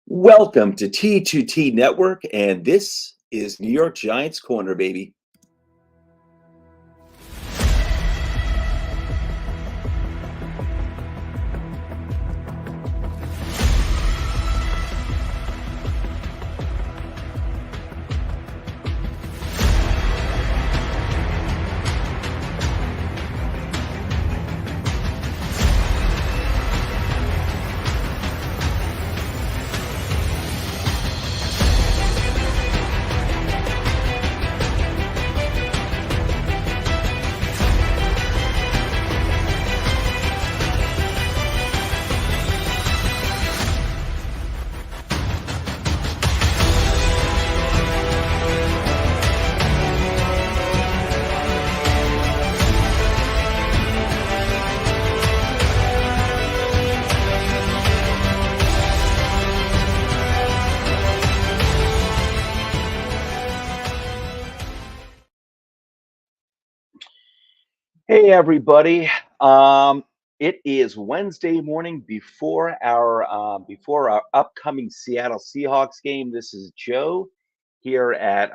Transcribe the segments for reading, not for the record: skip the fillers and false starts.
Welcome to T2T Network, and this is New York Giants Corner, baby. Hey, everybody. It is Wednesday morning before our upcoming Seattle Seahawks game. This is Joe here at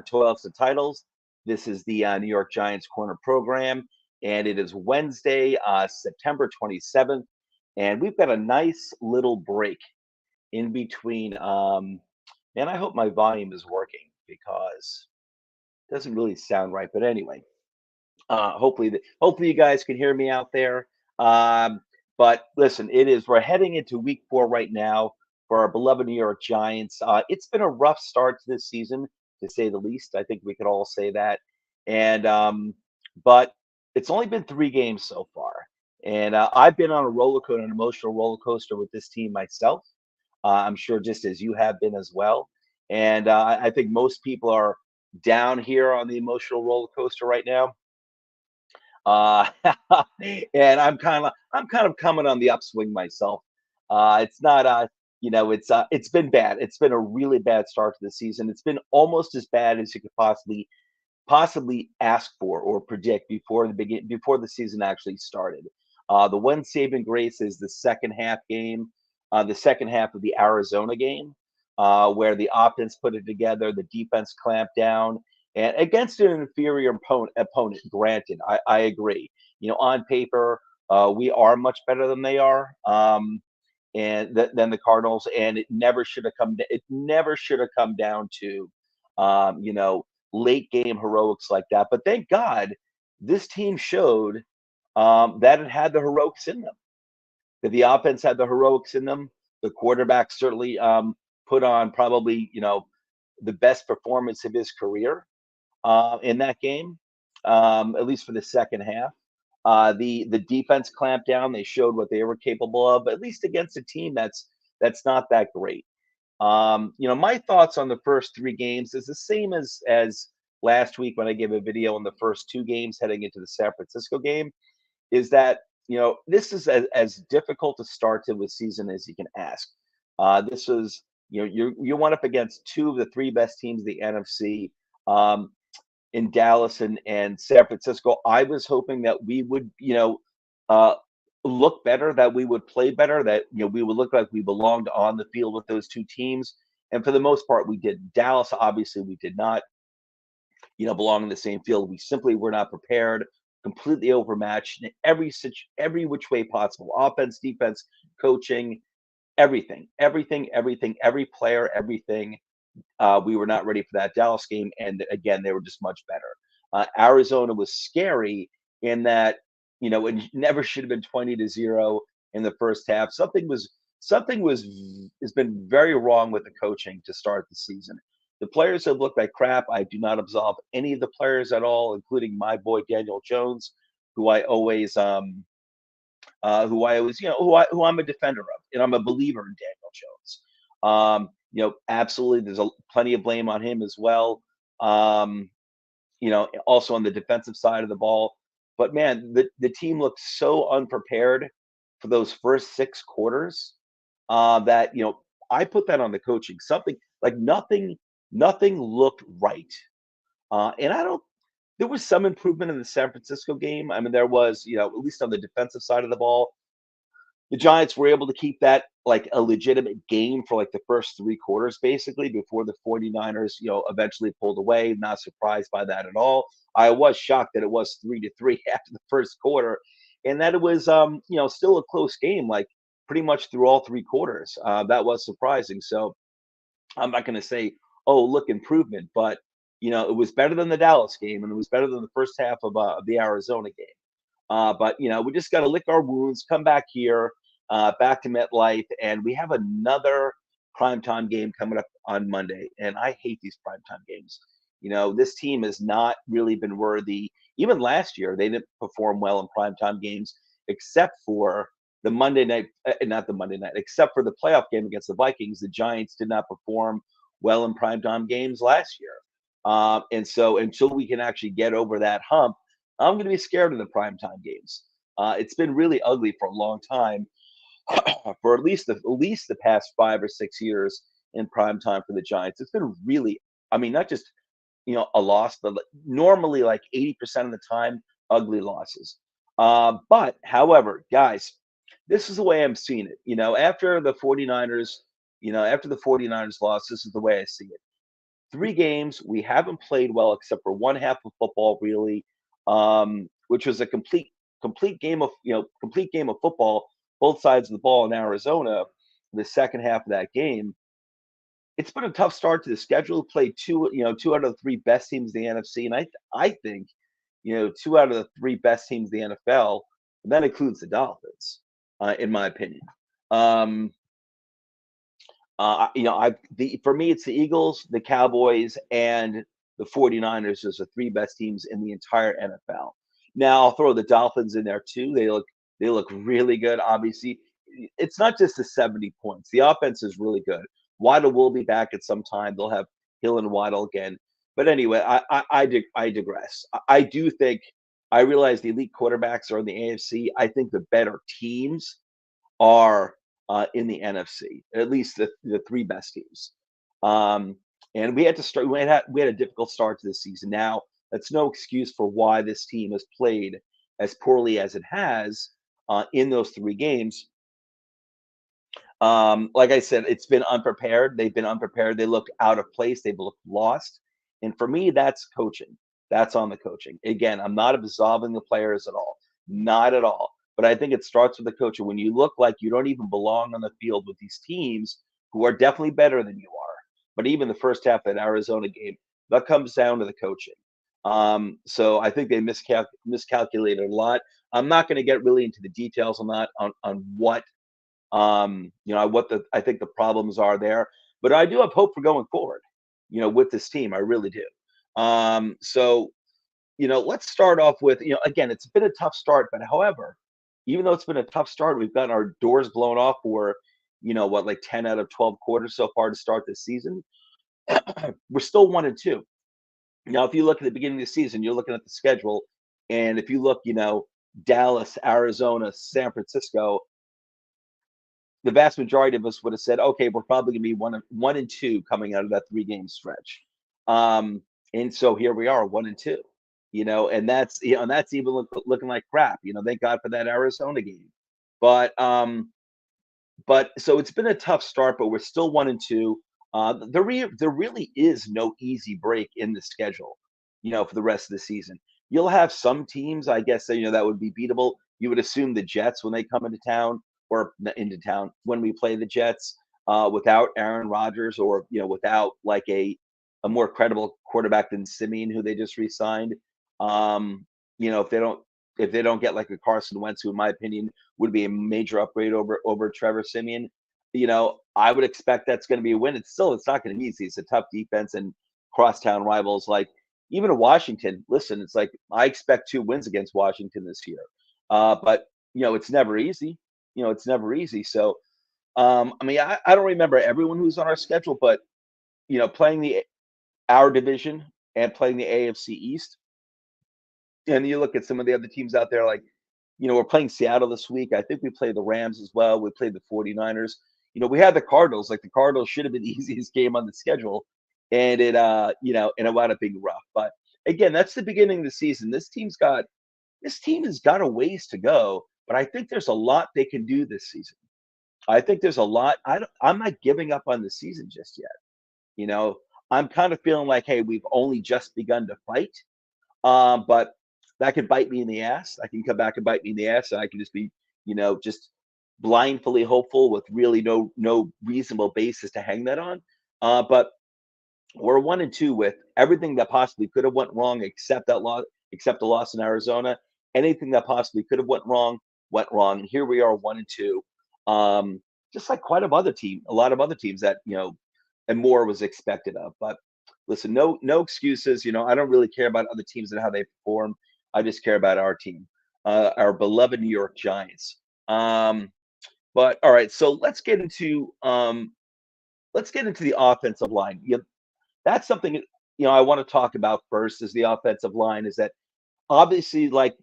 Toil Ups the Titles. This is the New York Giants Corner program, and it is Wednesday, September 27th, and we've got a nice little break in between. And I hope my volume is working because it doesn't really sound right. But anyway. Hopefully you guys can hear me out there. Um, but listen, we're heading into week 4 right now for our beloved New York Giants. It's been a rough start to this season, to say the least. I think we could all say that. And but it's only been 3 games so far, and I've been on an emotional roller coaster with this team myself. I'm sure just as you have been as well. And I think most people are down here on the emotional roller coaster right now. uh, and I'm kind of coming on the upswing myself. It's not it's been bad. It's been a really bad start to the season. It's been almost as bad as you could possibly ask for or predict before the season actually started. The one saving grace is the second half of the Arizona game, where the offense put it together, the defense clamped down, and against an inferior opponent. Granted, I agree. On paper, we are much better than they are, than the Cardinals, and it never should have come. It never should have come down to, late game heroics like that. But thank God, this team showed that it had the heroics in them. That the offense had the heroics in them. The quarterback certainly put on probably the best performance of his career in that game, at least for the second half. The defense clamped down. They showed what they were capable of, at least against a team that's not that great. My thoughts on the first 3 games is the same as last week when I gave a video on the first 2 games heading into the San Francisco game. Is that this is as difficult a start to the season as you can ask. This was you went up against 2 of the 3 best teams of the NFC. In Dallas and San Francisco. I was hoping that we would, uh, look better, that we would play better, that we would look like we belonged on the field with those 2 teams. And for the most part, we did. Dallas, obviously, we did not, belong in the same field. We simply were not prepared, completely overmatched in every which way possible. Offense, defense, coaching, everything, every player, everything. We were not ready for that Dallas game, and again, they were just much better. Arizona was scary in that it never should have been 20-0 in the first half. Something has been very wrong with the coaching to start the season. The players have looked like crap. I do not absolve any of the players at all, including my boy Daniel Jones, who I always who I'm a defender of, and I'm a believer in Daniel Jones. Absolutely, there's plenty of blame on him as well. Also on the defensive side of the ball. But man, the team looked so unprepared for those first 6 quarters that I put that on the coaching. Something like nothing looked right. And I don't. There was some improvement in the San Francisco game. I mean, there was, at least on the defensive side of the ball. the Giants were able to keep that like a legitimate game for like the first three quarters, basically, before the 49ers, eventually pulled away. Not surprised by that at all. I was shocked that it was 3-3 after the first quarter, and that it was, still a close game, like pretty much through all three quarters. That was surprising. So I'm not going to say, oh, look, improvement, but it was better than the Dallas game, and it was better than the first half of the Arizona game. But we just got to lick our wounds, come back here, back to MetLife, and we have another primetime game coming up on Monday. And I hate these primetime games. This team has not really been worthy. Even last year, they didn't perform well in primetime games, except for the Monday night, not the Monday night, except for the playoff game against the Vikings. The Giants did not perform well in primetime games last year. And so until we can actually get over that hump, I'm going to be scared of the primetime games. It's been really ugly for a long time, for at least the past 5 or 6 years in primetime for the Giants. It's been really, I mean, not just a loss, but normally like 80% of the time, ugly losses. But however, guys, this is the way I'm seeing it. After the 49ers, after the 49ers loss, this is the way I see it. 3 games, we haven't played well except for one half of football, really, which was a complete game of complete game of football, both sides of the ball in Arizona. The second half of that game, it's been a tough start to the schedule. Played two out of the 3 best teams in the NFC, and I think 2 out of the 3 best teams in the NFL. And that includes the Dolphins, in my opinion. For me, it's the Eagles, the Cowboys, and the 49ers as the 3 best teams in the entire NFL. Now, I'll throw the Dolphins in there too. They look really good. Obviously, it's not just the 70 points. The offense is really good. Waddle will be back at some time. They'll have Hill and Waddle again. But anyway, I digress. I do think I realize the elite quarterbacks are in the AFC. I think the better teams are in the NFC, at least the 3 best teams. And we had to start. We had a difficult start to the season. Now, that's no excuse for why this team has played as poorly as it has in those 3 games. Like I said, it's been unprepared. They've been unprepared. They look out of place. They've looked lost. And for me, that's coaching. That's on the coaching. Again, I'm not absolving the players at all. Not at all. But I think it starts with the coaching. When you look like you don't even belong on the field with these teams who are definitely better than you are, but even the first half of that Arizona game, that comes down to the coaching. So I think they miscalculated a lot. I'm not going to get really into the details on that, on what I think the problems are there, but I do have hope for going forward, with this team. I really do. So let's start off with, again, it's been a tough start, but however, even though it's been a tough start, we've gotten our doors blown off for, like 10 out of 12 quarters so far to start this season. We're still 1-2. Now, if you look at the beginning of the season, you're looking at the schedule, and if you look, Dallas, Arizona, San Francisco, the vast majority of us would have said, okay, we're probably going to be 1-2 coming out of that 3-game stretch. And so here we are, 1-2, and that's, and that's even looking like crap, thank God for that Arizona game. But so it's been a tough start, but we're still 1-2. There really is no easy break in the schedule, for the rest of the season. You'll have some teams, I guess, that would be beatable. You would assume the Jets when they come into town, or into town when we play the Jets, without Aaron Rodgers, or without like a more credible quarterback than Simeon, who they just re-signed. If they don't get like a Carson Wentz, who in my opinion would be a major upgrade over Trevor Simeon, I would expect that's going to be a win. It's not going to be easy. It's a tough defense and crosstown rivals. Like even Washington, listen, it's like I expect 2 wins against Washington this year, but it's never easy. It's never easy. So, I mean, I don't remember everyone who's on our schedule, but playing our division and playing the AFC East, and you look at some of the other teams out there, like we're playing Seattle this week. I think we play the Rams as well. We played the 49ers. We had the Cardinals. Like the Cardinals should have been the easiest game on the schedule, and it and it wound up being rough. But again, that's the beginning of the season. This team has got a ways to go. but I think there's a lot they can do this season. I think there's a lot. I'm not giving up on the season just yet. You know, I'm kind of feeling like, hey, we've only just begun to fight. But that could bite me in the ass. I can come back and bite me in the ass, and I can just be, just blindly hopeful with really no reasonable basis to hang that on. But we're 1-2 with everything that possibly could have went wrong, except that loss, except the loss in Arizona. Anything that possibly could have went wrong, and here we are 1-2. Just like a lot of other teams that and more was expected of. But listen, no excuses. I don't really care about other teams and how they perform. I just care about our team, our beloved New York Giants. But all right, so let's get into the offensive line. That's something I want to talk about first. Is the offensive line? Is that obviously, like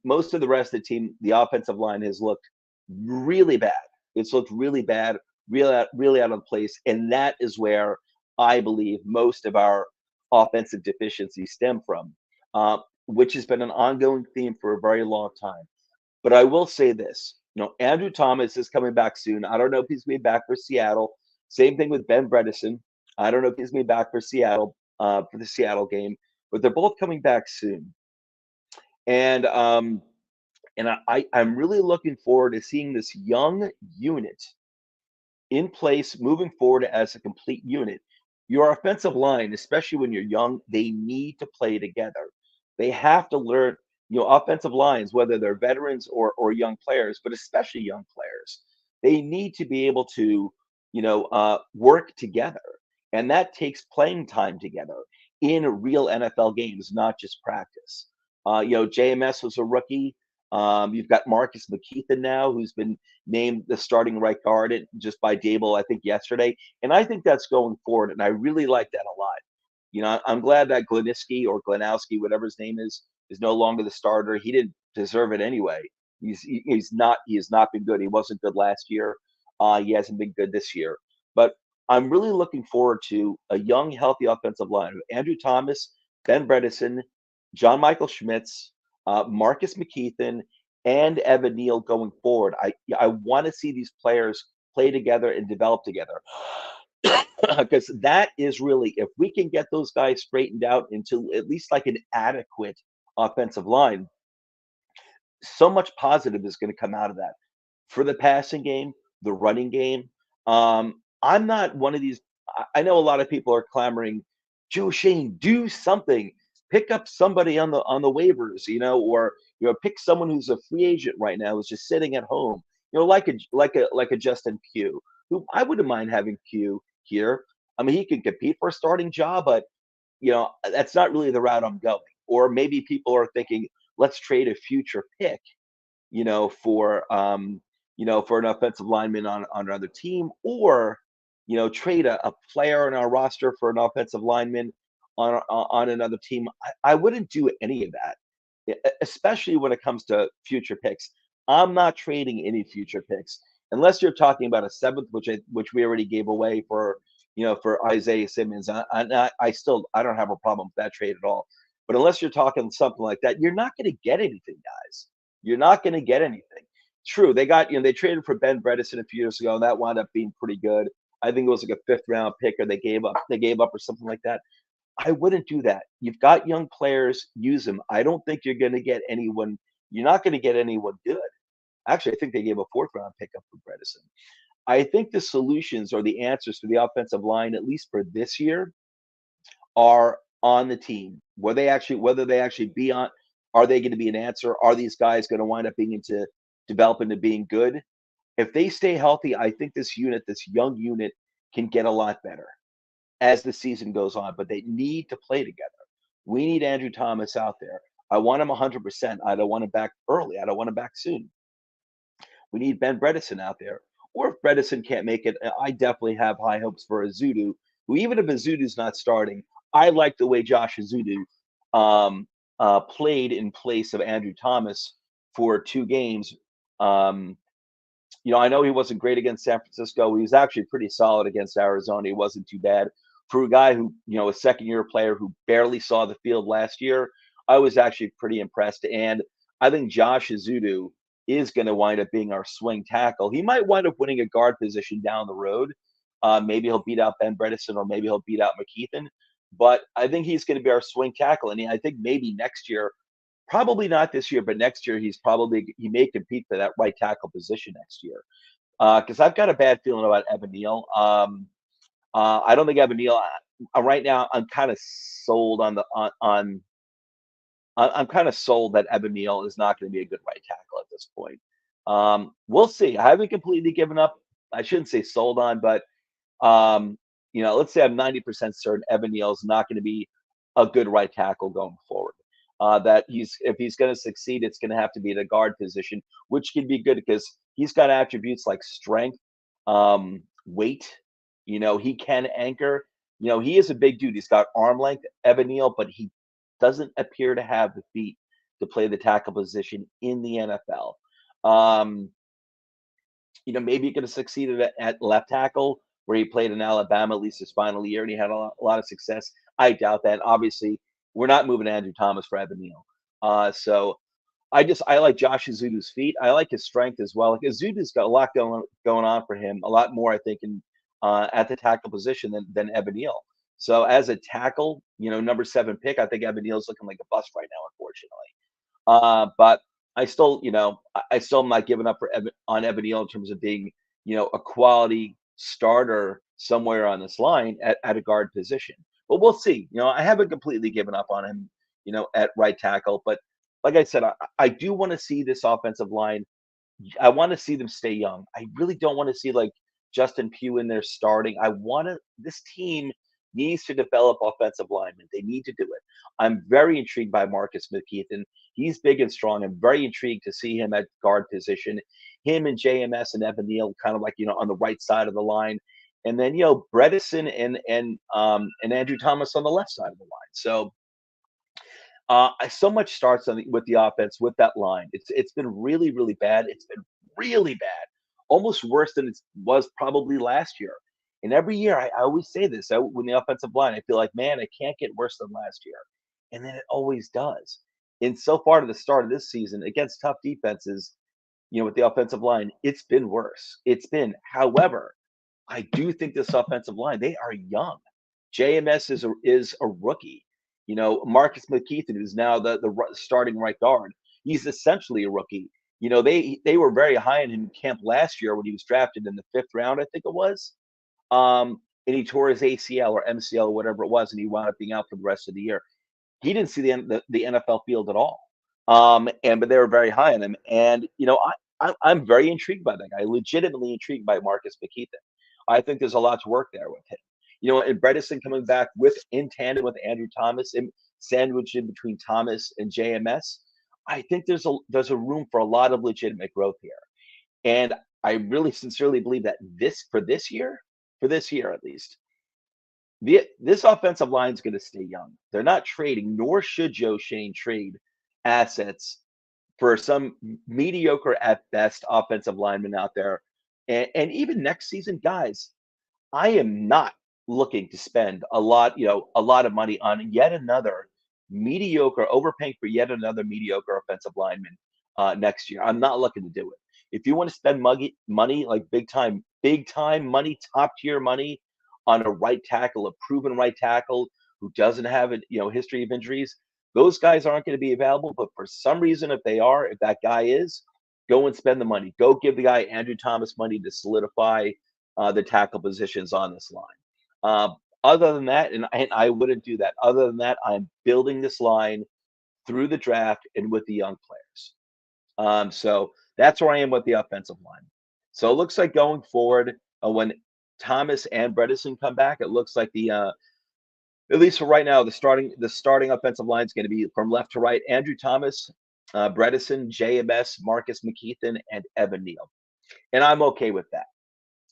most of the rest of the team, the offensive line has looked really bad. It's looked really bad, really out of place, and that is where I believe most of our offensive deficiencies stem from, which has been an ongoing theme for a very long time. But I will say this: Andrew Thomas is coming back soon. I don't know if he's going to be back for Seattle. Same thing with Ben Bredesen. I don't know if he's going to be back for Seattle for the Seattle game, but they're both coming back soon. And I'm really looking forward to seeing this young unit in place moving forward as a complete unit. Your offensive line, especially when you're young, they need to play together. They have to learn, offensive lines, whether they're veterans or young players, but especially young players, they need to be able to, work together. And that takes playing time together in real NFL games, not just practice. JMS was a rookie. You've got Marcus McKeithen now, who's been named the starting right guard just by Dable, I think, yesterday. And I think that's going forward. And I really like that a lot. I'm glad that Gleniski or Glenowski, whatever his name is no longer the starter. He didn't deserve it anyway. He has not been good. He wasn't good last year. He hasn't been good this year. But I'm really looking forward to a young, healthy offensive line. Andrew Thomas, Ben Bredesen, John Michael Schmitz, Marcus McKeithen, and Evan Neal going forward. I want to see these players play together and develop together. Because that is really, if we can get those guys straightened out into at least like an adequate offensive line, so much positive is going to come out of that for the passing game, the running game. I'm not one of these. I know a lot of people are clamoring, Joe Shane, do something, pick up somebody on the waivers, or pick someone who's a free agent right now who's just sitting at home, like a Justin Pugh, who I wouldn't mind having Pugh here. I mean, he can compete for a starting job, but that's not really the route I'm going. Or maybe people are thinking, let's trade a future pick, for an offensive lineman on another team, or trade a player on our roster for an offensive lineman on another team. I wouldn't do any of that, especially when it comes to future picks. I'm not trading any future picks unless you're talking about a seventh, which we already gave away for Isaiah Simmons. I don't have a problem with that trade at all. But unless you're talking something like that, you're not going to get anything, guys. You're not going to get anything. True, they traded for Ben Bredesen a few years ago, and that wound up being pretty good. I think it was like a fifth round pick, or they gave up or something like that. I wouldn't do that. You've got young players, use them. I don't think you're going to get anyone. You're not going to get anyone good. Actually, I think they gave a fourth round pickup for Bredesen. I think the solutions or the answers for the offensive line, at least for this year, are on the team. Whether they actually be on, are they going to be an answer? Are these guys going to wind up developing to being good? If they stay healthy, I think this young unit, can get a lot better as the season goes on. But they need to play together. We need Andrew Thomas out there. I want him 100%. I don't want him back early. I don't want him back soon. We need Ben Bredesen out there. Or if Bredesen can't make it, I definitely have high hopes for Azudu, who, even if Azudu's not starting, I like the way Josh Azudu played in place of Andrew Thomas for 2 games. I know he wasn't great against San Francisco. He was actually pretty solid against Arizona. He wasn't too bad. For a guy who, a second-year player who barely saw the field last year, I was actually pretty impressed. And I think Josh Azudu is going to wind up being our swing tackle. He might wind up winning a guard position down the road. Maybe he'll beat out Ben Bredesen, or maybe he'll beat out McKeithen. But I think he's going to be our swing tackle, and I think maybe next year, probably not this year, but next year he may compete for that right tackle position next year. Because I've got a bad feeling about Evan Neal. I don't think Evan Neal. Right now, I'm kind of sold on I'm kind of sold that Evan Neal is not going to be a good right tackle at this point. We'll see. I haven't completely given up. I shouldn't say sold on, but let's say I'm 90% certain Evan Neal is not going to be a good right tackle going forward. That if he's going to succeed, it's going to have to be the guard position, which can be good because he's got attributes like strength, weight. He can anchor. He is a big dude. He's got arm length, Evan Neal, but he doesn't appear to have the feet to play the tackle position in the NFL. Maybe he could have succeeded at left tackle where he played in Alabama at least his final year, and he had a lot of success. I doubt that. Obviously, we're not moving Andrew Thomas for Evan Neal. So I like Josh Azudu's feet. I like his strength as well. Like Azudu's got a lot going on for him, a lot more, I think, at the tackle position than Evan Neal. So as a tackle, number 7 pick, I think Evan Neal's looking like a bust right now, unfortunately. But I still am not giving up on Evan Neal in terms of being, a quality starter somewhere on this line at a guard position. But we'll see. I haven't completely given up on him, at right tackle. But like I said, I do want to see this offensive line. I want to see them stay young. I really don't want to see like Justin Pugh in there starting. This team needs to develop offensive linemen. They need to do it. I'm very intrigued by Marcus McKeithen. He's big and strong. I'm very intrigued to see him at guard position. Him and JMS and Evan Neal kind of like, on the right side of the line. And then, Bredesen and Andrew Thomas on the left side of the line. So so much starts with the offense, with that line. It's been really, really bad. It's been really bad, almost worse than it was probably last year. And every year, I always say this when the offensive line, I feel like, man, it can't get worse than last year, and then it always does. And so far to the start of this season, against tough defenses, with the offensive line, it's been worse. However, I do think this offensive line, they are young. JMS is a rookie. Marcus McKeithen, who's now the starting right guard, he's essentially a rookie. They were very high on him in camp last year when he was drafted in the 5th round, I think it was. And he tore his ACL or MCL or whatever it was, and he wound up being out for the rest of the year. He didn't see the NFL field at all. But they were very high on him. And I'm very intrigued by that guy. Legitimately intrigued by Marcus McKeithen. I think there's a lot to work there with him. And Bredesen coming back in tandem with Andrew Thomas and sandwiched in between Thomas and JMS. I think there's a room for a lot of legitimate growth here. And I really sincerely believe that for this year at least, this offensive line is going to stay young. They're not trading, nor should Joe Schoen trade assets for some mediocre at best offensive lineman out there. And even next season, guys, I am not looking to spend a lot of money on yet another mediocre, overpaying for yet another mediocre offensive lineman next year. I'm not looking to do it. If you want to spend money like big time money, top tier money on a right tackle, a proven right tackle who doesn't have a history of injuries, those guys aren't going to be available. But for some reason, if that guy is, go and spend the money. Go give the guy Andrew Thomas money to solidify the tackle positions on this line. Other than that, and I wouldn't do that. Other than that, I'm building this line through the draft and with the young players. So that's where I am with the offensive line. So it looks like going forward, when Thomas and Bredesen come back, it looks like at least for right now, the starting offensive line is going to be from left to right: Andrew Thomas, Bredesen, JMS, Marcus McKeithen, and Evan Neal. And I'm okay with that.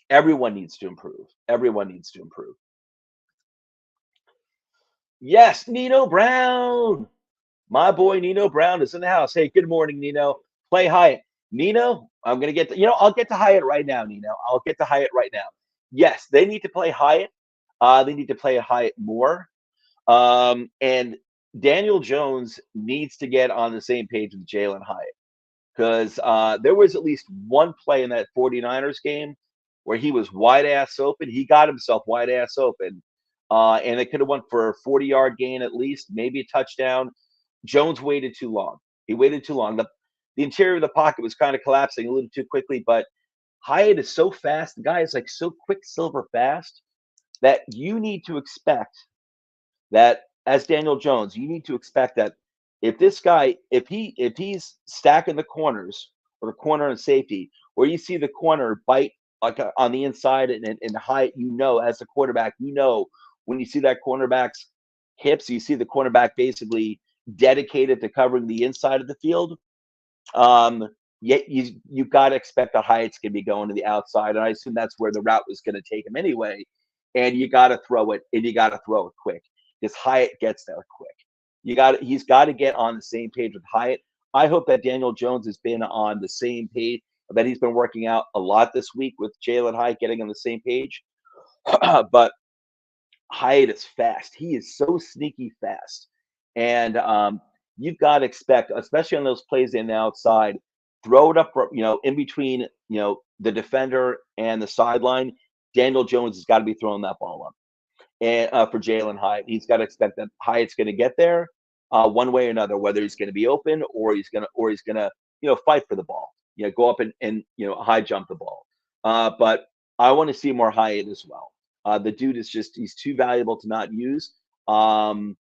Everyone needs to improve. Everyone needs to improve. Yes, Nino Brown. My boy Nino Brown is in the house. Hey, good morning, Nino. Play Hyatt. Nino, I'm going to get I'll get to Hyatt right now, Nino. I'll get to Hyatt right now. Yes, they need to play Hyatt. They need to play Hyatt more. And Daniel Jones needs to get on the same page with Jalen Hyatt. because there was at least one play in that 49ers game where he was wide ass open. He got himself wide ass open, and it could have went for a 40-yard gain at least, maybe a touchdown. Jones waited too long. He waited too long. The interior of the pocket was kind of collapsing a little too quickly, but Hyatt is so fast. The guy is like so quicksilver fast that you need to expect that as Daniel Jones, you need to expect that if this guy, if he's stacking the corners or the corner and safety, or you see the corner bite like on the inside and high, as the quarterback, when you see that cornerback's hips, you see the cornerback basically dedicated to covering the inside of the field. Um, Yet you've got to expect the Hyatt's going to be going to the outside, and I assume that's where the route was going to take him anyway. And you got to throw it, and you got to throw it quick because Hyatt gets there quick. He's got to get on the same page with Hyatt. I hope that Daniel Jones has been on the same page, that he's been working out a lot this week with Jalen Hyatt getting on the same page. But Hyatt is fast. He is so sneaky fast. And you've got to expect, especially on those plays in the outside, throw it up, in between, the defender and the sideline. Daniel Jones has got to be throwing that ball up. And for Jalen Hyatt, he's got to expect that Hyatt's going to get there one way or another, whether he's going to be open or he's going to, fight for the ball, go up and high jump the ball. But I want to see more Hyatt as well. The dude is he's too valuable to not use. And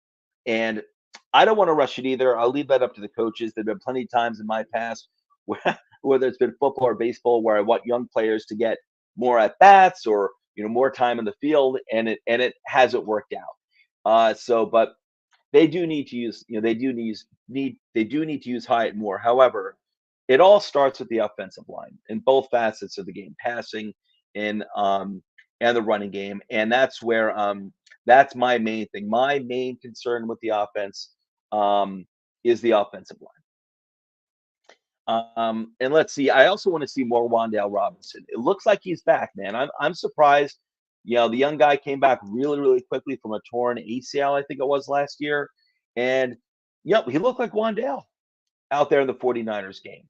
I don't want to rush it either. I'll leave that up to the coaches. There've been plenty of times in my past whether it's been football or baseball where I want young players to get more at bats or more time in the field, and it hasn't worked out. But they do need to use they do need to use Hyatt more. However, it all starts with the offensive line in both facets of the game, passing and the running game, and that's where that's my main thing. My main concern with the offense is the offensive line. And let's see. I also want to see more Wan'Dale Robinson. It looks like he's back, man. I'm surprised. The young guy came back really, really quickly from a torn ACL, I think it was last year. And he looked like Wan'Dale out there in the 49ers game.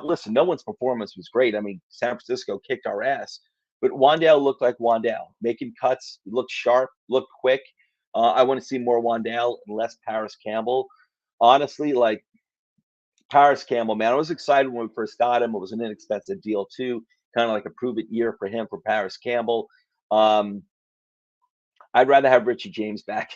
Listen, no one's performance was great. I mean, San Francisco kicked our ass, but Wan'Dale looked like Wan'Dale, making cuts, looked sharp, looked quick. I want to see more Wan'Dale and less Paris Campbell. Honestly, like Paris Campbell, man, I was excited when we first got him. It was an inexpensive deal too, kind of like a prove-it year for him for Paris Campbell. I'd rather have Richie James back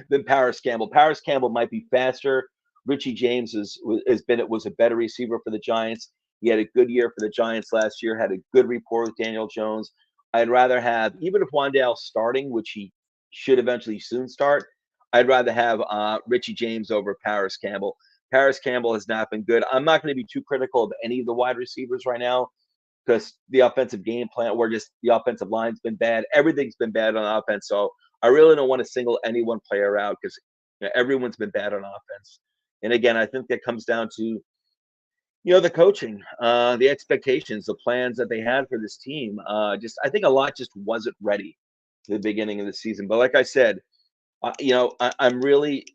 than Paris Campbell. Paris Campbell might be faster. Richie James was a better receiver for the Giants. He had a good year for the Giants last year. Had a good rapport with Daniel Jones. I'd rather have, even if Wan'Dale's starting, which he should eventually soon start, I'd rather have Richie James over Paris Campbell. Paris Campbell has not been good. I'm not going to be too critical of any of the wide receivers right now because the offensive game plan or just the offensive line's been bad. Everything's been bad on offense. So I really don't want to single any one player out because everyone's been bad on offense. And again, I think that comes down to the coaching, the expectations, the plans that they had for this team. I think a lot just wasn't ready to the beginning of the season. But like I said, I'm really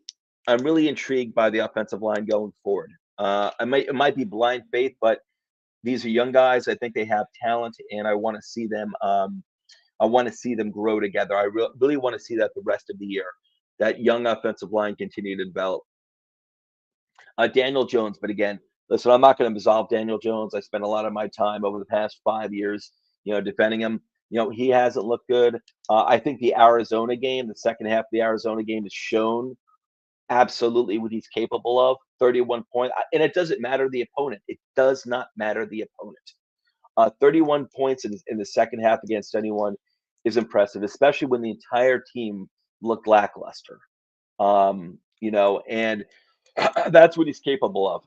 intrigued by the offensive line going forward. It might be blind faith, but these are young guys. I think they have talent, and I want to see them. I want to see them grow together. I really want to see that the rest of the year, that young offensive line continue to develop. Daniel Jones, but again, listen, I'm not going to absolve Daniel Jones. I spent a lot of my time over the past 5 years, defending him. He hasn't looked good. I think the Arizona game, the second half of the Arizona game, has shown absolutely what he's capable of. 31 points, and it doesn't matter the opponent. It does not matter the opponent. 31 points in the second half against anyone is impressive, especially when the entire team looked lackluster. And that's what he's capable of.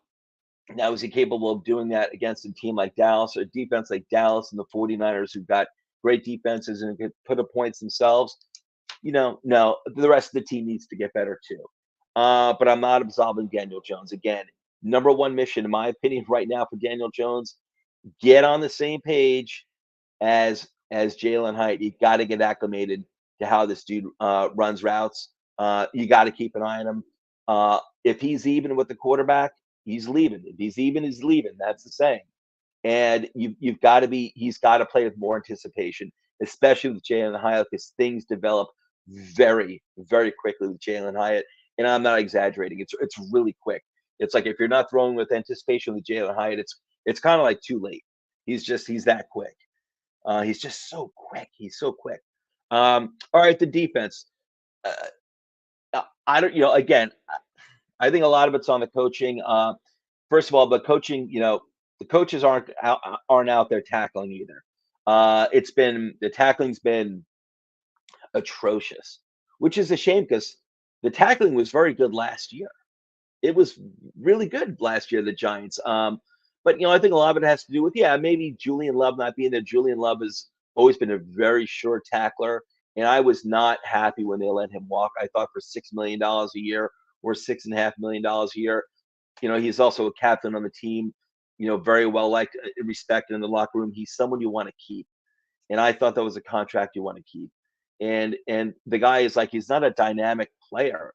Now, is he capable of doing that against a team like Dallas or a defense like Dallas and the 49ers who've got great defenses and can put up points themselves? No, the rest of the team needs to get better too. But I'm not absolving Daniel Jones. Again, number one mission, in my opinion, right now for Daniel Jones, get on the same page as Jalen Hyatt. You got to get acclimated to how this dude runs routes. You got to keep an eye on him. If he's even with the quarterback, he's leaving. If he's even, he's leaving. That's the saying. And you've got to be. He's got to play with more anticipation, especially with Jalen Hyatt, because things develop very, very quickly with Jalen Hyatt. And I'm not exaggerating. It's really quick. It's like if you're not throwing with anticipation with Jalen Hyatt, it's kind of like too late. He's that quick. He's just so quick. He's so quick. All right, the defense. Uh, I don't. Again, I think a lot of it's on the coaching. First of all, the coaching. The coaches aren't out there tackling either. It's been the tackling's been atrocious, which is a shame because the tackling was very good last year. It was really good last year, the Giants. But I think a lot of it has to do with maybe Julian Love not being there. Julian Love has always been a very sure tackler, and I was not happy when they let him walk. I thought for $6 million a year or $6.5 million a year, he's also a captain on the team. Very well liked, respected in the locker room. He's someone you want to keep, and I thought that was a contract you want to keep. And the guy is like he's not a dynamic player,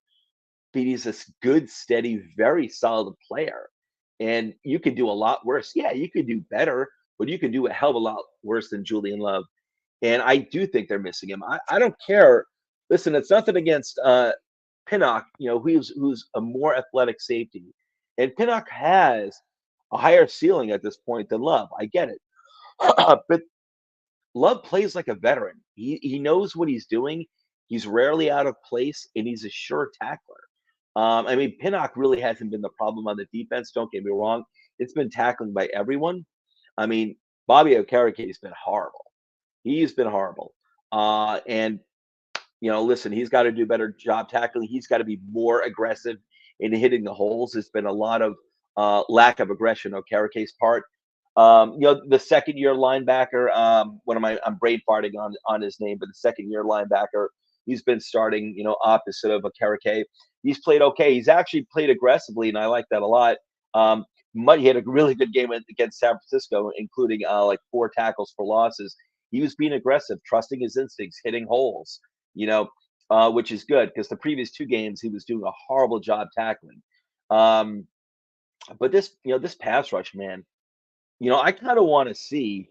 but he's a good, steady, very solid player. And you could do a lot worse. Yeah, you could do better, but you could do a hell of a lot worse than Julian Love. And I do think they're missing him. I don't care. Listen, it's nothing against Pinnock, who's a more athletic safety. And Pinnock has a higher ceiling at this point than Love. I get it. But Love plays like a veteran. He knows what he's doing. He's rarely out of place, and he's a sure tackler. I mean, Pinnock really hasn't been the problem on the defense. Don't get me wrong; it's been tackling by everyone. I mean, Bobby Okereke has been horrible. He's been horrible. And listen, he's got to do a better job tackling. He's got to be more aggressive in hitting the holes. There's been a lot of lack of aggression on Okereke's part. The second year linebacker, what am I? I'm brain farting on his name, but the second year linebacker, he's been starting, opposite of a Okereke. He's played okay. He's actually played aggressively, and I like that a lot. He had a really good game against San Francisco, including like 4 tackles for losses. He was being aggressive, trusting his instincts, hitting holes, which is good because the previous 2 games he was doing a horrible job tackling. But this pass rush, man, I kind of want to see.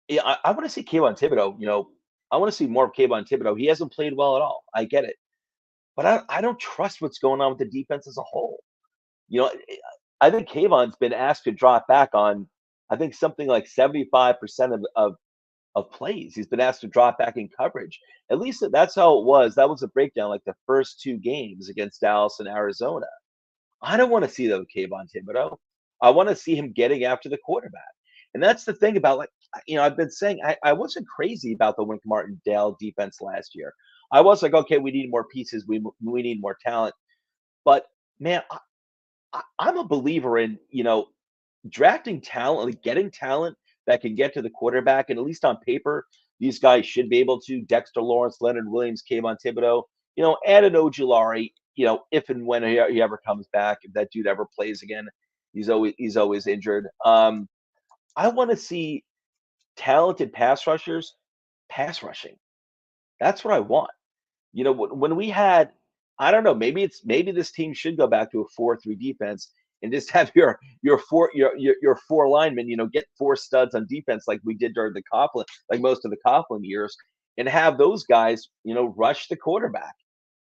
Yeah, I want to see Kayvon Thibodeau. I want to see more of Kayvon Thibodeau. He hasn't played well at all. I get it, but I don't trust what's going on with the defense as a whole. You know, I think Kayvon's been asked to drop back on. I think something like 75% of plays. He's been asked to drop back in coverage. At least that's how it was. That was a breakdown, like the first 2 games against Dallas and Arizona. I don't want to see that with Kayvon Thibodeau. I want to see him getting after the quarterback. And that's the thing about, like, I've been saying I wasn't crazy about the Wink Martindale defense last year. I was like, okay, we need more pieces. We need more talent. But man, I'm a believer in, drafting talent, like getting talent that can get to the quarterback. And at least on paper, these guys should be able to. Dexter Lawrence, Leonard Williams, Kayvon Thibodeau, and an Ojulari, if and when he ever comes back, if that dude ever plays again, he's always injured. I want to see talented pass rushers pass rushing. That's what I want. When we had, I don't know, maybe this team should go back to a 4-3 defense and just have your 4 linemen, get 4 studs on defense like we did during the Coughlin, like most of the Coughlin years, and have those guys, rush the quarterback,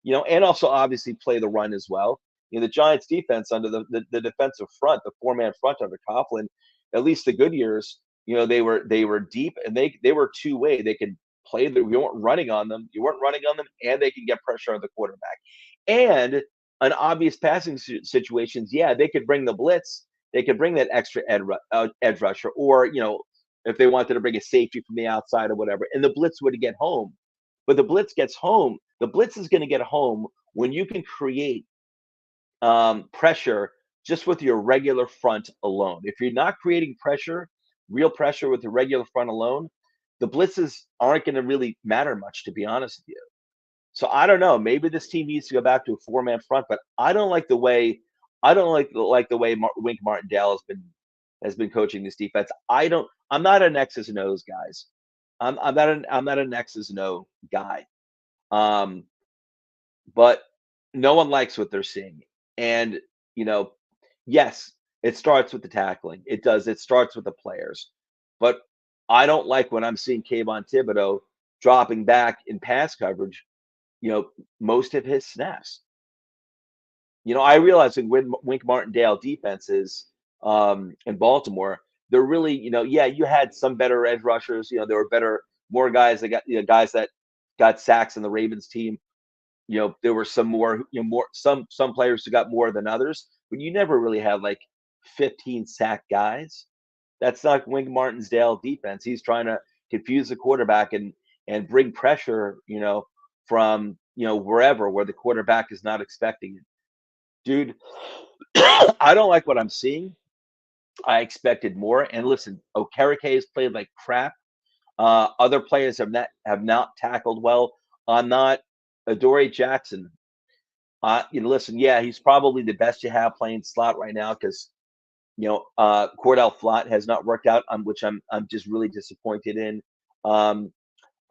and also obviously play the run as well. The Giants defense under the defensive front, the 4-man front under Coughlin, at least the good years, they were deep and they were two-way. They could play you weren't running on them. You weren't running on them, and they can get pressure on the quarterback. And on obvious passing situations, yeah, they could bring the blitz. They could bring that extra edge rusher, or if they wanted to bring a safety from the outside or whatever, and the blitz would get home. But the blitz gets home. The blitz is going to get home when you can create pressure just with your regular front alone. If you're not creating pressure, real pressure with the regular front alone, the blitzes aren't going to really matter much, to be honest with you. So I don't know. Maybe this team needs to go back to a 4-man front, but I don't like the way Wink Martindale has been coaching this defense. I'm not an X's and O's guys. I'm not an X's and O guy. Um, but no one likes what they're seeing. And, you know, yes, It starts with the tackling. It does. It starts with the players. But I don't like when I'm seeing Kayvon Thibodeau dropping back in pass coverage, most of his snaps. I realize in Wink Martindale defenses in Baltimore, they're really, yeah, you had some better edge rushers. There were more guys that got, guys that got sacks in the Ravens team. There were some more, some players who got more than others, but you never really had like 15 sack guys. That's not Wink Martindale defense. He's trying to confuse the quarterback and bring pressure, from wherever where the quarterback is not expecting it. Dude, I don't like what I'm seeing. I expected more. And listen, Okereke has played like crap. Other players have not tackled well. I'm not Adoree Jackson. Listen, yeah, he's probably the best you have playing slot right now because Cordell Flott has not worked out, which I'm just really disappointed in.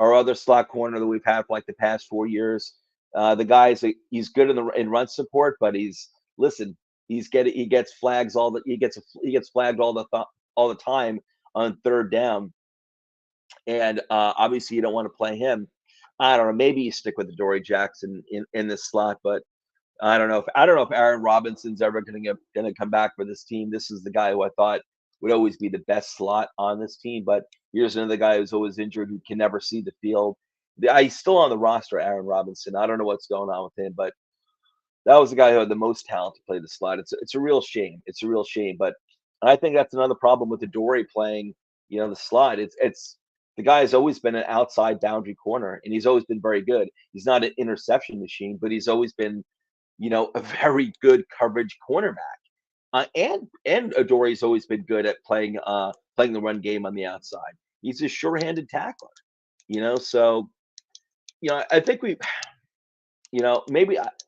Our other slot corner that we've had for like the past 4 years, the guy he's good in run support, but he gets flags he gets flagged all the time on third down, and obviously you don't want to play him. I don't know. Maybe you stick with Adoree Jackson in this slot, but I don't know if Aaron Robinson's ever gonna come back for this team. This is the guy who I thought would always be the best slot on this team, but here's another guy who's always injured who can never see the field. He's still on the roster, Aaron Robinson. I don't know what's going on with him, but that was the guy who had the most talent to play the slot. It's a real shame. It's a real shame, but I think that's another problem with Adoree playing, the slot. It's the guy has always been an outside boundary corner, and he's always been very good. He's not an interception machine, but he's always been a very good coverage cornerback. And Adoree's always been good at playing the run game on the outside. He's a sure-handed tackler, So I think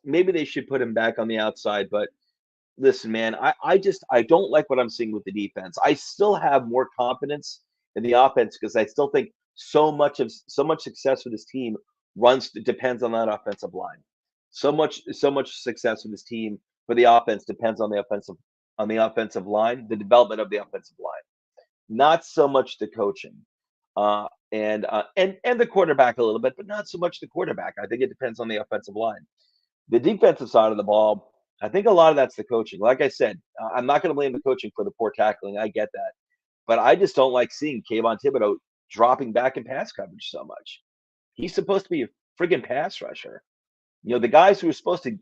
maybe they should put him back on the outside. But listen, man, I don't like what I'm seeing with the defense. I still have more confidence in the offense because I still think so much success for this team depends on that offensive line. So much success with this team for the offense depends on the offensive line, the development of the offensive line, not so much the coaching, and the quarterback a little bit, but not so much the quarterback. I think it depends on the offensive line. The defensive side of the ball, I think a lot of that's the coaching. Like I said, I'm not going to blame the coaching for the poor tackling. I get that, but I just don't like seeing Kayvon Thibodeau dropping back in pass coverage so much. He's supposed to be a friggin' pass rusher. The guys who are supposed to,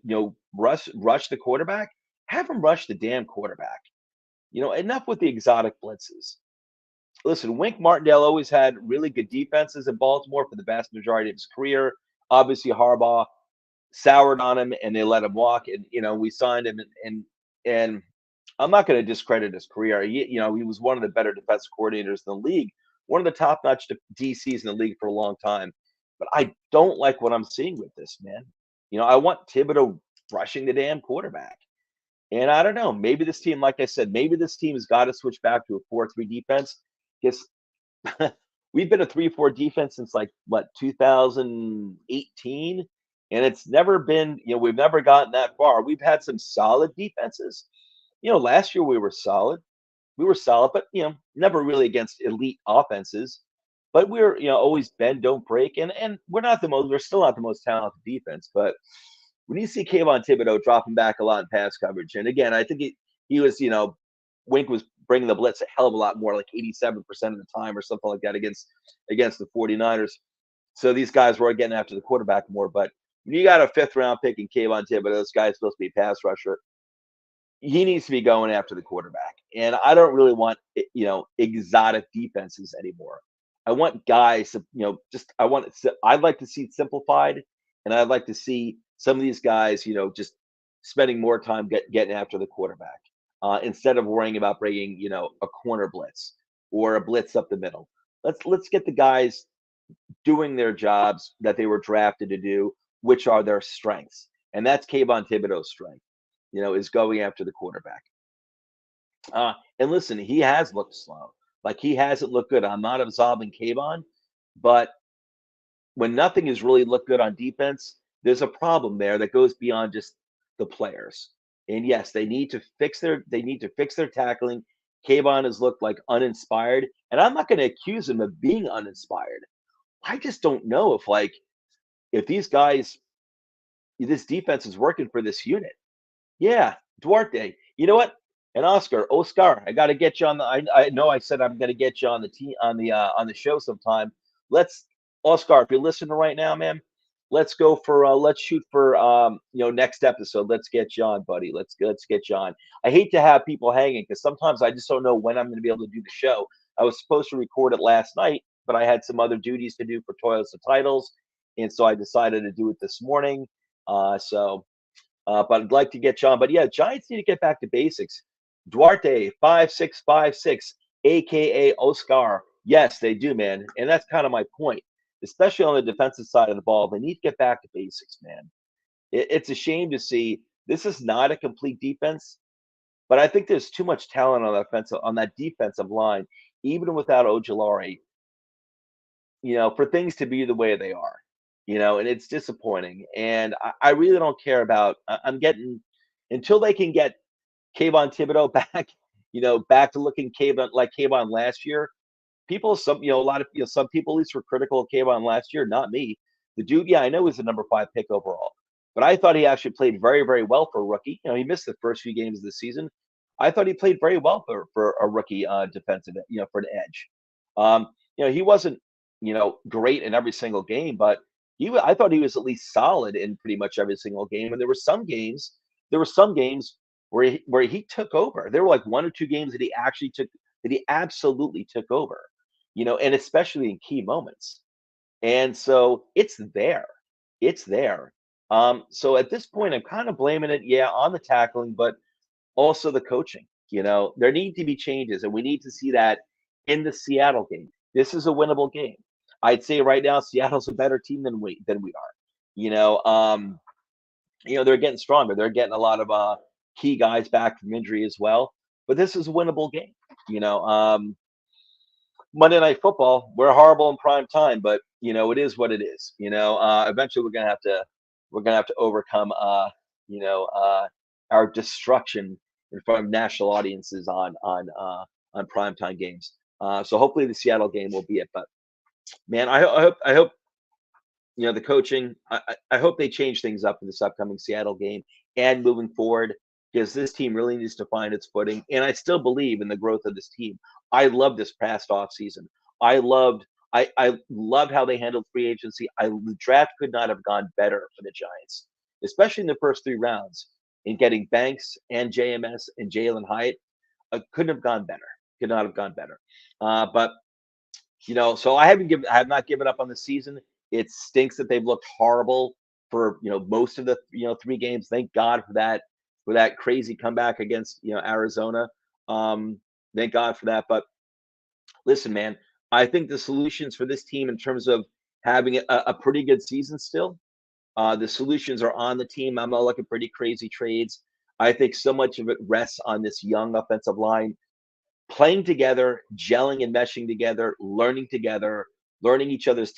rush the quarterback, have him rush the damn quarterback. Enough with the exotic blitzes. Listen, Wink Martindale always had really good defenses in Baltimore for the vast majority of his career. Obviously, Harbaugh soured on him and they let him walk. And, we signed him and I'm not going to discredit his career. He was one of the better defensive coordinators in the league, one of the top-notch DCs in the league for a long time. But I don't like what I'm seeing with this, man. I want Thibodeau rushing the damn quarterback. And I don't know. Maybe this team, like I said, maybe this team has got to switch back to a 4-3 defense. Because we've been a 3-4 defense since 2018, and it's never been. We've never gotten that far. We've had some solid defenses. Last year we were solid. But never really against elite offenses. But we're always bend don't break, and we're still not the most talented defense. But when you see Kayvon Thibodeau dropping back a lot in pass coverage, and again, I think he was Wink was bringing the blitz a hell of a lot more, like 87% of the time or something like that against the 49ers. So these guys were getting after the quarterback more. But when you got a 5th-round pick in Kayvon Thibodeau, this guy's supposed to be a pass rusher. He needs to be going after the quarterback. And I don't really want, exotic defenses anymore. I want guys to, I'd like to see it simplified, and I'd like to see some of these guys, just spending more time getting after the quarterback instead of worrying about bringing, a corner blitz or a blitz up the middle. Let's get the guys doing their jobs that they were drafted to do, which are their strengths, and that's Kayvon Thibodeau's strength. Is going after the quarterback. And listen, he has looked slow. Like he hasn't looked good. I'm not absolving Kayvon, but when nothing has really looked good on defense, there's a problem there that goes beyond just the players. And yes, they need to fix their tackling. Kayvon has looked like uninspired, and I'm not going to accuse him of being uninspired. I just don't know if these guys, this defense is working for this unit. Yeah, Duarte. You know what? And Oscar, I got to get you on the. I know I said I'm going to get you on the team on the show sometime. Let's Oscar, if you're listening right now, man, let's go for let's shoot for next episode. Let's get you on, buddy. Let's get you on. I hate to have people hanging because sometimes I just don't know when I'm going to be able to do the show. I was supposed to record it last night, but I had some other duties to do for Toilets to Titles, and so I decided to do it this morning. But I'd like to get John. But yeah, Giants need to get back to basics. Duarte, 5656, aka Oscar. Yes, they do, man. And that's kind of my point. Especially on the defensive side of the ball. They need to get back to basics, man. It's a shame to see this is not a complete defense, but I think there's too much talent on that defensive line, even without Ojulari, for things to be the way they are, and it's disappointing. And I really don't care about. I'm getting until they can get Kayvon Thibodeau back, back to looking Kayvon like Kayvon last year. A lot of some people at least were critical of Kayvon last year, not me. The dude, yeah, I know he's the number 5 pick overall, but I thought he actually played very, very well for a rookie. He missed the first few games of the season. I thought he played very well for a rookie defensive, for an edge. He wasn't, great in every single game, but I thought he was at least solid in pretty much every single game. And there were some games where he took over. There were like 1 or 2 games that he absolutely took over, and especially in key moments. And so it's there. It's there. So at this point, I'm kind of blaming it, yeah, on the tackling, but also the coaching. There need to be changes, and we need to see that in the Seattle game. This is a winnable game. I'd say right now, Seattle's a better team than we are. They're getting stronger. They're getting a lot of key guys back from injury as well. But this is a winnable game. Monday Night Football, we're horrible in prime time, but it is what it is. Eventually we're gonna have to overcome our destruction in front of national audiences on primetime games. So hopefully the Seattle game will be it. But man, I hope the coaching. I hope they change things up in this upcoming Seattle game and moving forward, because this team really needs to find its footing. And I still believe in the growth of this team. I love this past off season. I loved how they handled free agency. The draft could not have gone better for the Giants, especially in the first 3 rounds. In getting Banks and JMS and Jalen Hyatt, couldn't have gone better. Could not have gone better. But so I have not given up on the season. It stinks that they've looked horrible for most of the 3 games. Thank God for that crazy comeback against Arizona. Thank God for that. But listen, man, I think the solutions for this team in terms of having a pretty good season still, the solutions are on the team. I'm not looking for any crazy trades. I think so much of it rests on this young offensive line playing together, gelling and meshing together, learning each other's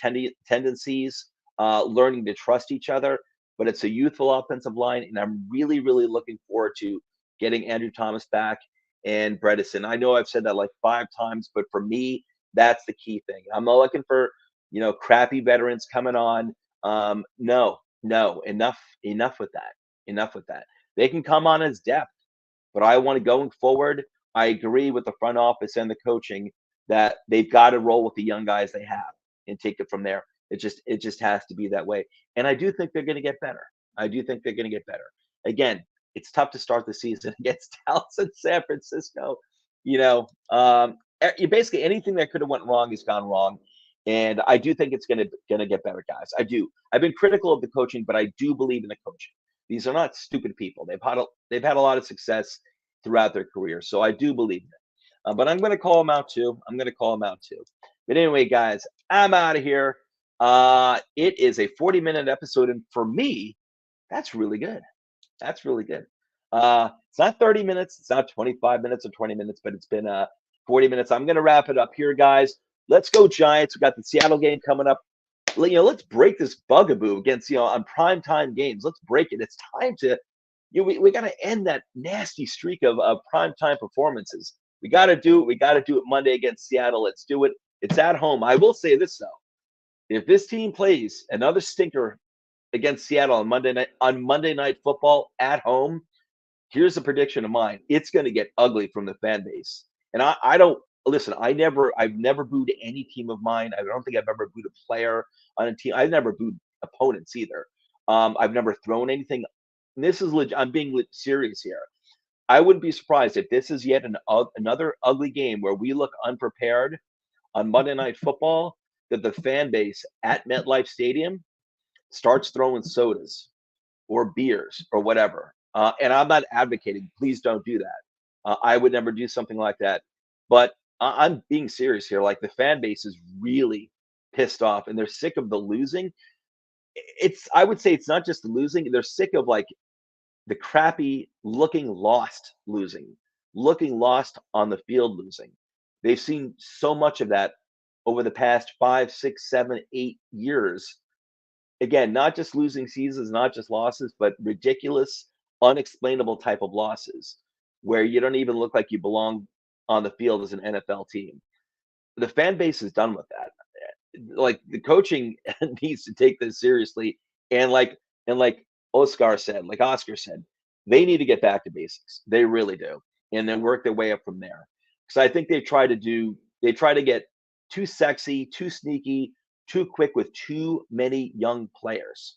tendencies, learning to trust each other. But it's a youthful offensive line, and I'm really, really looking forward to getting Andrew Thomas back and Bredesen. I know I've said that like 5 times, but for me, that's the key thing. I'm not looking for crappy veterans coming on. No, enough with that. Enough with that. They can come on as depth, but I want to going forward. I agree with the front office and the coaching that they've got to roll with the young guys they have and take it from there. It just has to be that way. And I do think they're going to get better. Again, it's tough to start the season against Dallas and San Francisco. Basically anything that could have went wrong has gone wrong. And I do think it's gonna get better, guys. I do. I've been critical of the coaching, but I do believe in the coaching. These are not stupid people. They've had a lot of success throughout their career, so I do believe in it. But I'm going to call them out too. But anyway, guys, I'm out of here. It is a 40-minute episode, and for me, that's really good. It's not 30 minutes. It's not 25 minutes or 20 minutes, but it's been 40 minutes. I'm going to wrap it up here, guys. Let's go Giants. We got the Seattle game coming up. Let's break this bugaboo against on primetime games. Let's break it. It's time to we got to end that nasty streak of primetime performances. We got to do it. We got to do it Monday against Seattle. Let's do it. It's at home. I will say this though: if this team plays another stinker against Seattle on Monday Night Football at home, here's a prediction of mine. It's going to get ugly from the fan base. And I don't listen. I've never booed any team of mine. I don't think I've ever booed a player on a team. I've never booed opponents either. I've never thrown anything. And this is legit. I'm being serious here. I wouldn't be surprised if this is yet another ugly game where we look unprepared on Monday Night Football. That the fan base at MetLife Stadium starts throwing sodas or beers or whatever. And I'm not advocating, please don't do that. I would never do something like that. But I'm being serious here. Like the fan base is really pissed off and they're sick of the losing. I would say it's not just the losing, they're sick of like the crappy looking lost on the field losing. They've seen so much of that over the past 5, 6, 7, 8 years. Again, not just losing seasons, not just losses, but ridiculous, unexplainable type of losses where you don't even look like you belong on the field as an NFL team. The fan base is done with that. Like the coaching needs to take this seriously, and like Oscar said, they need to get back to basics. They really do, and then work their way up from there. Because I think they try to get too sexy, too sneaky, too quick with too many young players.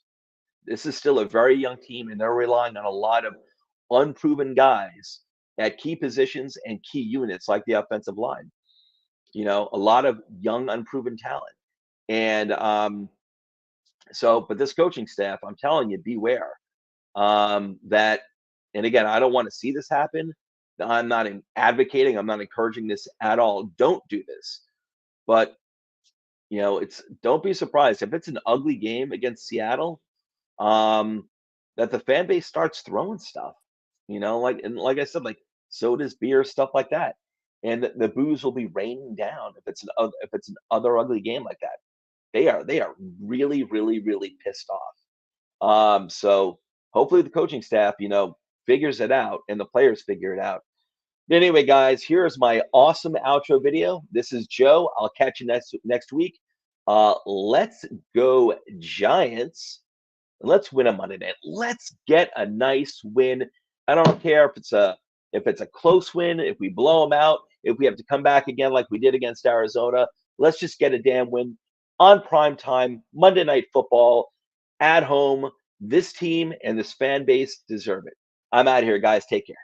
This is still a very young team, and they're relying on a lot of unproven guys at key positions and key units like the offensive line. A lot of young, unproven talent. And but this coaching staff, I'm telling you, beware. That, and again, I don't want to see this happen. I'm not advocating, I'm not encouraging this at all. Don't do this. But don't be surprised if it's an ugly game against Seattle, that the fan base starts throwing stuff, like I said, like sodas, beer, stuff like that, and the booze will be raining down if it's an other ugly game like that. They are really, really, really pissed off. So hopefully the coaching staff, figures it out and the players figure it out. Anyway, guys, here's my awesome outro video. This is Joe. I'll catch you next week. Let's go Giants. Let's win a Monday night. Let's get a nice win. I don't care if it's a close win, if we blow them out, if we have to come back again like we did against Arizona. Let's just get a damn win on prime time, Monday Night Football, at home. This team and this fan base deserve it. I'm out of here, guys. Take care.